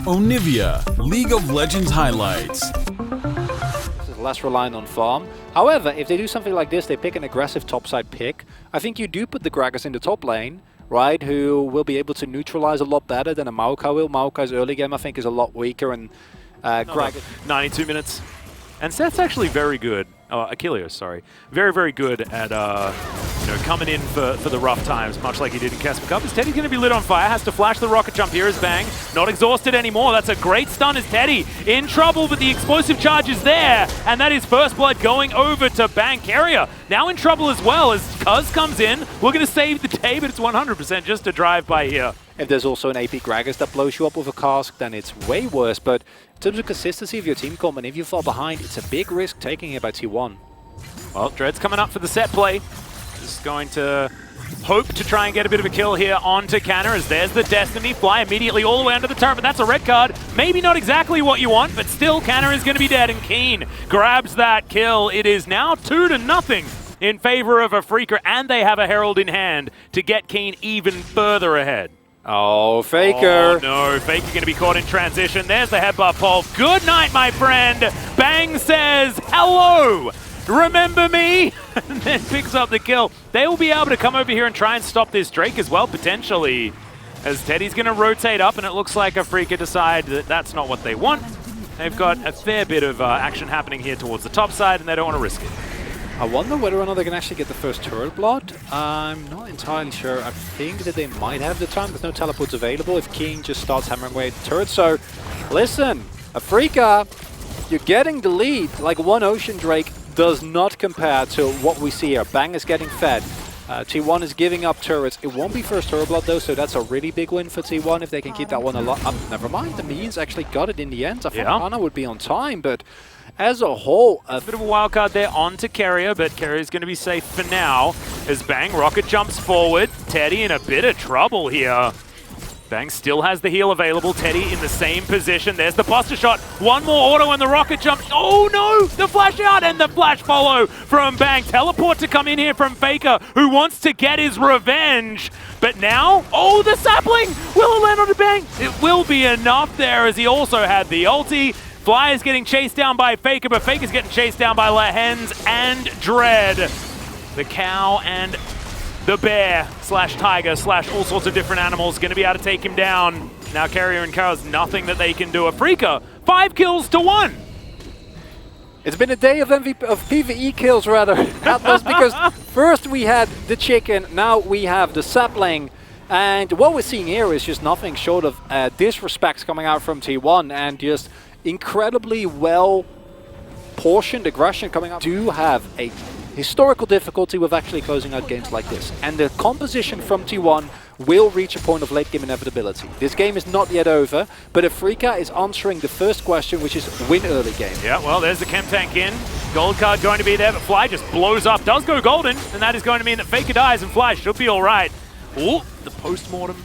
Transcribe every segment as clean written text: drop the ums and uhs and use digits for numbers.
Onivia, League of Legends highlights. This is less reliant on farm. However, if they do something like this, they pick an aggressive topside pick. I think you do put the Gragas in the top lane, right, who will be able to neutralize a lot better than a Maokai will. Maokai's early game, I think, is a lot weaker, and Gragas... 92 minutes. And Seth's actually very good. Achilles, sorry. Very, very good at coming in for the rough times, much like he did in Casper Cup. As Teddy's going to be lit on fire, has to flash the rocket jump here as Bang. Not exhausted anymore. That's a great stun as Teddy in trouble, but the explosive charge is there. And that is first blood going over to Bang. Carrier now in trouble as well as Cuz comes in. Looking to save the day, but it's 100% just a drive by here. If there's also an AP Gragas that blows you up with a cask, then it's way worse. But in terms of consistency of your team comp, and if you fall behind, it's a big risk taking it by T1. Well, Dread's coming up for the set play. Just going to hope to try and get a bit of a kill here onto Canna, as there's the Destiny. Fly immediately all the way under the turret, but that's a red card. Maybe not exactly what you want, but still Canna is going to be dead, and Keen grabs that kill. It is now 2-0 in favor of Afreeca, and they have a Herald in hand to get Keen even further ahead. Oh, Faker. Oh, no. Faker going to be caught in transition. There's the headbutt pole. Good night, my friend. Bang says, hello. Remember me? And then picks up the kill. They will be able to come over here and try and stop this Drake as well, potentially. As Teddy's going to rotate up, and it looks like Afreeca decide that that's not what they want. They've got a fair bit of action happening here towards the top side, and they don't want to risk it. I wonder whether or not they can actually get the first turret blood. I'm not entirely sure. I think that they might have the time. There's no teleports available if King just starts hammering away at the turret. So, listen, Afreeca, you're getting the lead. Like, one Ocean Drake does not compare to what we see here. Bang is getting fed. T1 is giving up turrets. It won't be first turret blood though, so that's a really big win for T1 if they can keep that one alive. Never mind, the Minions actually got it in the end. I thought Hana would be on time, but as a whole... A bit of a wild card there onto Carrier, but Carrier's going to be safe for now as Bang rocket jumps forward. Teddy in a bit of trouble here. Bang still has the heal available. Teddy in the same position. There's the buster shot. One more auto and the rocket jump. Oh no! The flash out and the flash follow from Bang. Teleport to come in here from Faker, who wants to get his revenge. But now, oh, the sapling! Will it land on the Bang? It will be enough there, as he also had the ulti. Fly is getting chased down by Faker, but Faker's getting chased down by Lehens and Dread. The cow and the bear slash tiger slash all sorts of different animals going to be able to take him down. Now Carrier and Cuz, nothing that they can do. Afreeca, 5 kills to 1. It's been a day of PvE kills, rather, Atlas, because first we had the chicken, now we have the sapling. And what we're seeing here is just nothing short of disrespect coming out from T1 and just incredibly well-portioned aggression coming out. Do have a historical difficulty with actually closing out games like this. And the composition from T1 will reach a point of late game inevitability. This game is not yet over, but Afreeca is answering the first question, which is win early game. Yeah, well, there's the chem tank in. Gold card going to be there, but Fly just blows up. Does go golden, and that is going to mean that Faker dies and Fly should be all right. Ooh, the post-mortem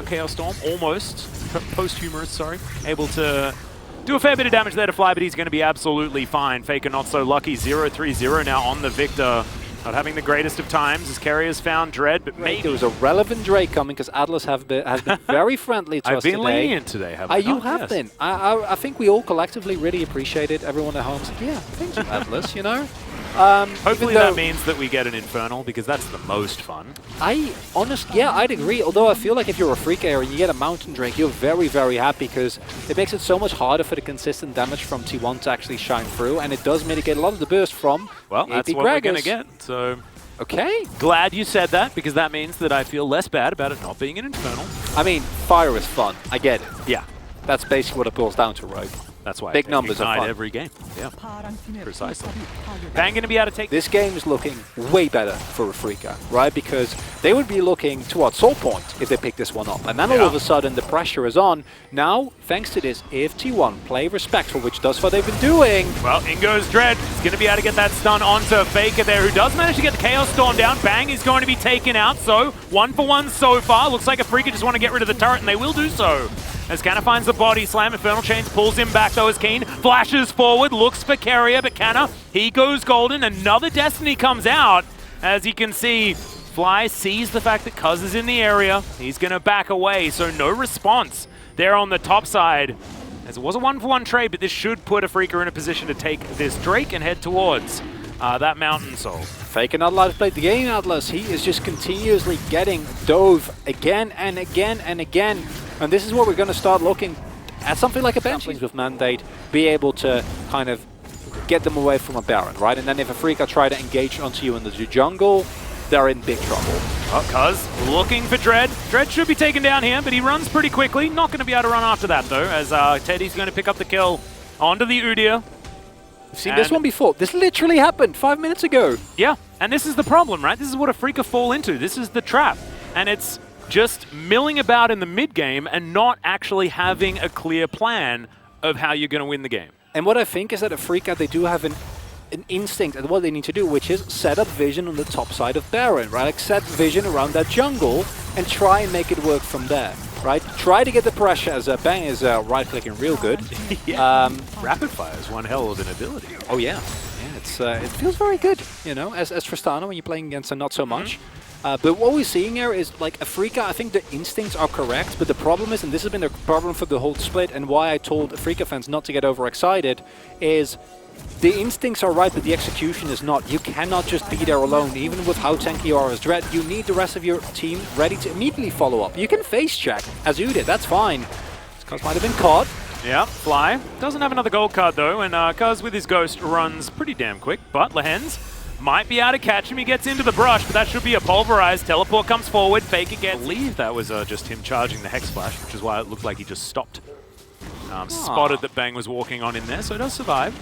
Chaos Storm, almost. Post-humorous, sorry. Able to do a fair bit of damage there to Fly, but he's going to be absolutely fine. Faker not so lucky. 0-3-0 now on the Victor. Not having the greatest of times as Carrier's found Dread, but maybe... There was a relevant Drake coming because Atlas has been very friendly to us today. I've been lenient today, haven't I? You have been. I think we all collectively really appreciate it. Everyone at home said, yeah, thank you, Atlas, you know? Hopefully that means that we get an Infernal, because that's the most fun. Yeah, I'd agree. Although I feel like if you're a Freaker and you get a Mountain Drake, you're very, very happy because it makes it so much harder for the consistent damage from T1 to actually shine through, and it does mitigate a lot of the burst from AP that's what we're going to get. So, okay. Glad you said that, because that means that I feel less bad about it not being an Infernal. I mean, fire is fun. I get it. Yeah. That's basically what it boils down to, right? That's why big numbers are fun. Every game. Yeah, precisely. Bang going to be able to take... This game is looking way better for Afreeca, right? Because they would be looking towards Soul Point if they pick this one up. And then all of a sudden the pressure is on. Now, thanks to this, if T1 play respectful, which does what they've been doing... Well, in goes Dread. He's going to be able to get that stun onto Faker there, who does manage to get the Chaos Storm down. Bang is going to be taken out, so 1-for-1 so far. Looks like Afreeca just want to get rid of the turret, and they will do so. As Canna finds the body slam, Infernal Chains pulls him back though as Keen flashes forward, looks for Carrier, but Canna, he goes golden. Another Destiny comes out. As you can see, Fly sees the fact that Cuz is in the area. He's going to back away, so no response there on the top side. As it was a 1-for-1 trade, but this should put Afreeca in a position to take this Drake and head towards that Mountain Soul. Faker not allowed to play the game, Atlas. He is just continuously getting dove again and again and again. And this is where we're going to start looking at something like a bench with Mandate, be able to kind of get them away from a Baron, right? And then if Afreeca try to engage onto you in the jungle, they're in big trouble. Oh, Cuz looking for Dread. Dread should be taken down here, but he runs pretty quickly. Not going to be able to run after that, though, as Teddy's going to pick up the kill onto the Udyr. We've seen this one before. This literally happened 5 minutes ago. Yeah, and this is the problem, right? This is what Afreeca fall into. This is the trap. And it's just milling about in the mid-game and not actually having a clear plan of how you're going to win the game. And what I think is that Afreeca, they do have an instinct at what they need to do, which is set up vision on the top side of Baron, right? Like set vision around that jungle and try and make it work from there, right? Try to get the pressure as Bang is right-clicking real good. Yeah. Rapid fire is one hell of an ability. Oh yeah, yeah. It's it feels very good, you know, as Tristana when you're playing against her, not so much. But what we're seeing here is like Afreeca, I think the instincts are correct, but the problem is, and this has been the problem for the whole split, and why I told Afreeca fans not to get overexcited, is the instincts are right, but the execution is not. You cannot just be there alone, even with how tanky you are as Dread. You need the rest of your team ready to immediately follow up. You can face check, as you did, that's fine. Cuz might have been caught. Yeah, Fly doesn't have another gold card though, and Cuz with his Ghost runs pretty damn quick, but Lehens might be able to catch him. He gets into the brush, but that should be a pulverized. Teleport comes forward, Faker gets... I believe that was just him charging the Hex Flash, which is why it looked like he just stopped. Spotted that Bang was walking on in there, so it does survive.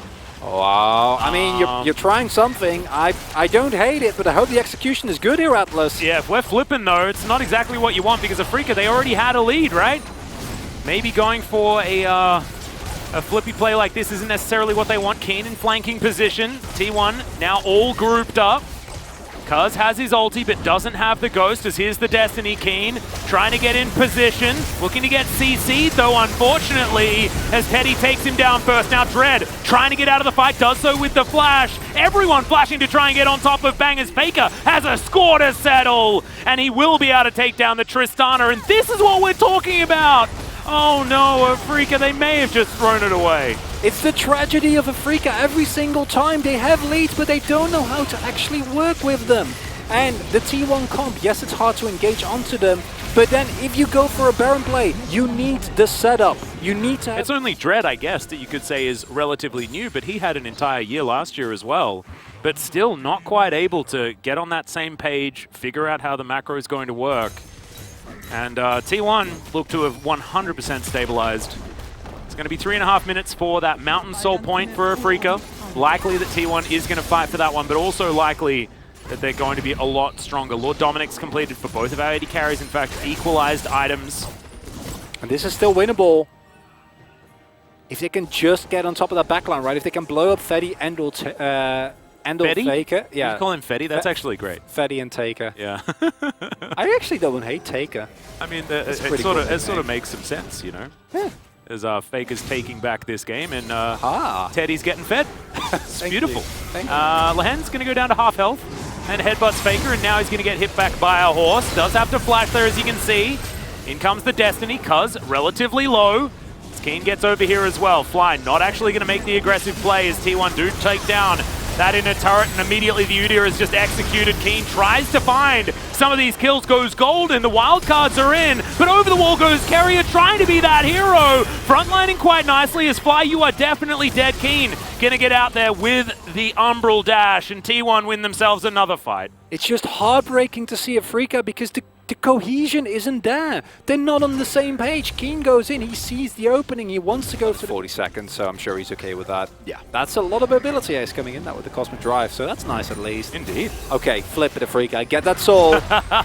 Wow, I mean, you're trying something. I don't hate it, but I hope the execution is good here, Atlas. Yeah, if we're flipping though, it's not exactly what you want because Afreeca, they already had a lead, right? Maybe going for a flippy play like this isn't necessarily what they want. Keen in flanking position. T1 now all grouped up. Cuz has his ulti but doesn't have the Ghost as here's the Destiny. Keen trying to get in position, looking to get CC'd though unfortunately as Teddy takes him down first. Now Dread trying to get out of the fight, does so with the flash. Everyone flashing to try and get on top of Bang as Faker has a score to settle and he will be able to take down the Tristana, and this is what we're talking about. Oh no, Afreeca, they may have just thrown it away. It's the tragedy of Afreeca every single time. They have leads, but they don't know how to actually work with them. And the T1 comp, yes, it's hard to engage onto them, but then if you go for a Baron play, you need the setup. You need to have... It's only Dread, I guess, that you could say is relatively new, but he had an entire year last year as well. But still not quite able to get on that same page, figure out how the macro is going to work. And T1 look to have 100% stabilized. It's going to be 3.5 minutes for that Mountain Soul point for Afreeca. Likely that T1 is going to fight for that one, but also likely that they're going to be a lot stronger. Lord Dominic's completed for both of our AD carries, in fact, equalized items. And this is still winnable. If they can just get on top of that backline, right? If they can blow up Fetty and or Taker. Yeah. You call him Fetty? That's actually great. Fetty and Taker. Yeah. I actually don't hate Taker. I mean, it sort of makes some sense, you know? Yeah. As Faker's taking back this game and Teddy's getting fed. It's beautiful. Lehen's going to go down to half health and headbutts Faker, and now he's going to get hit back by a horse. Does have to flash there, as you can see. In comes the Destiny, Cuz relatively low. Keen gets over here as well. Fly not actually going to make the aggressive play as T1 do take down that inner turret, and immediately the Udyr is just executed. Keen tries to find some of these kills, goes gold, and the wildcards are in, but over the wall goes Carrier trying to be that hero. Frontlining quite nicely as Fly, you are definitely dead. Keen gonna get out there with the Umbral Dash, and T1 win themselves another fight. It's just heartbreaking to see Afreeca because the cohesion isn't there. They're not on the same page. Keen goes in, he sees the opening, he wants to go for 40 seconds, so I'm sure he's okay with that. Yeah, that's a lot of ability ace coming in, that with the Cosmic Drive, so that's nice at least. Indeed. Okay, flip it, Afreeca, get that soul.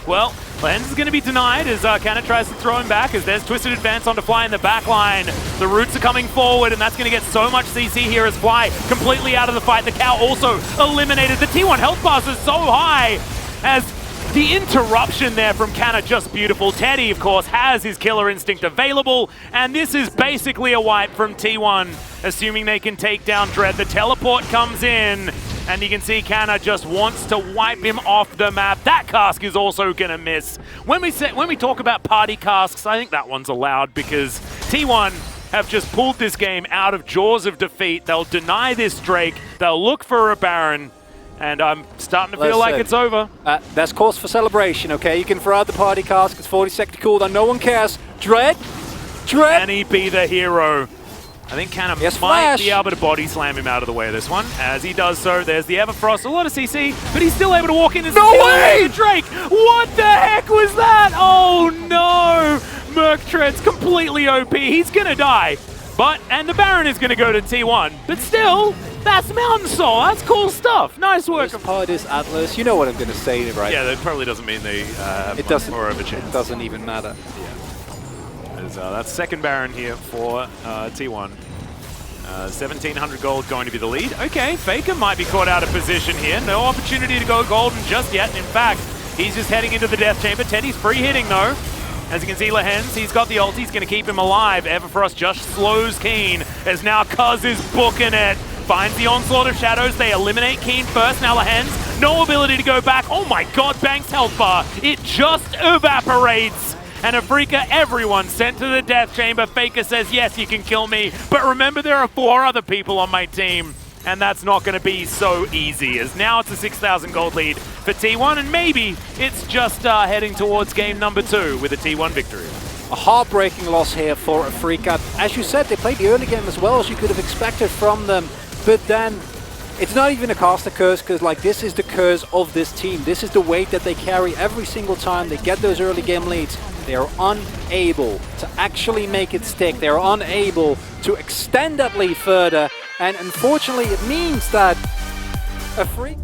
Well, Lens is going to be denied as Canna tries to throw him back as there's Twisted Advance onto Fly in the back line. The roots are coming forward, and that's going to get so much CC here as Fly completely out of the fight. The cow also eliminated. The T1 health bar is so high as the interruption there from Canna, just beautiful. Teddy, of course, has his killer instinct available, and this is basically a wipe from T1, assuming they can take down Dread. The teleport comes in, and you can see Canna just wants to wipe him off the map. That cask is also gonna miss. When we talk about party casks, I think that one's allowed because T1 have just pulled this game out of jaws of defeat. They'll deny this Drake. They'll look for a Baron. And I'm starting to feel like it's over. That's cause for celebration, okay? You can throw out the party cask. It's 40-second cooldown. No one cares. Dread. Can he be the hero? I think Cannon might be able to body slam him out of the way of this one. As he does so, there's the Everfrost. A lot of CC, but he's still able to walk in and no way! Drake. What the heck was that? Oh no! Merktread's completely OP. He's gonna die. And the Baron is gonna go to T1. But still, that's Mountain Soul. That's cool stuff. Nice work. This part is Atlas. You know what I'm gonna say, right? Yeah, that probably doesn't mean they have more of a chance. It doesn't even matter. That's second Baron here for T1. 1,700 gold going to be the lead. Okay, Faker might be caught out of position here. No opportunity to go golden just yet. In fact, he's just heading into the death chamber. Teddy's free hitting though. As you can see, Lehens, he's got the ult. He's going to keep him alive. Everfrost just slows Keen as now Cuz is booking it. Finds the onslaught of shadows. They eliminate Keen first. Now Lehens, no ability to go back. Oh my god, Bank's health bar. It just evaporates. And Afreeca, everyone sent to the death chamber. Faker says, yes, you can kill me. But remember, there are 4 other people on my team. And that's not going to be so easy, as now it's a 6,000 gold lead for T1, and maybe it's just heading towards game number 2 with a T1 victory. A heartbreaking loss here for Afreeca. As you said, they played the early game as well as you could have expected from them, but then it's not even a caster curse, because like this is the curse of this team. This is the weight that they carry every single time they get those early game leads. They are unable to actually make it stick. They are unable to extend that lead further. And unfortunately, it means that Afreeca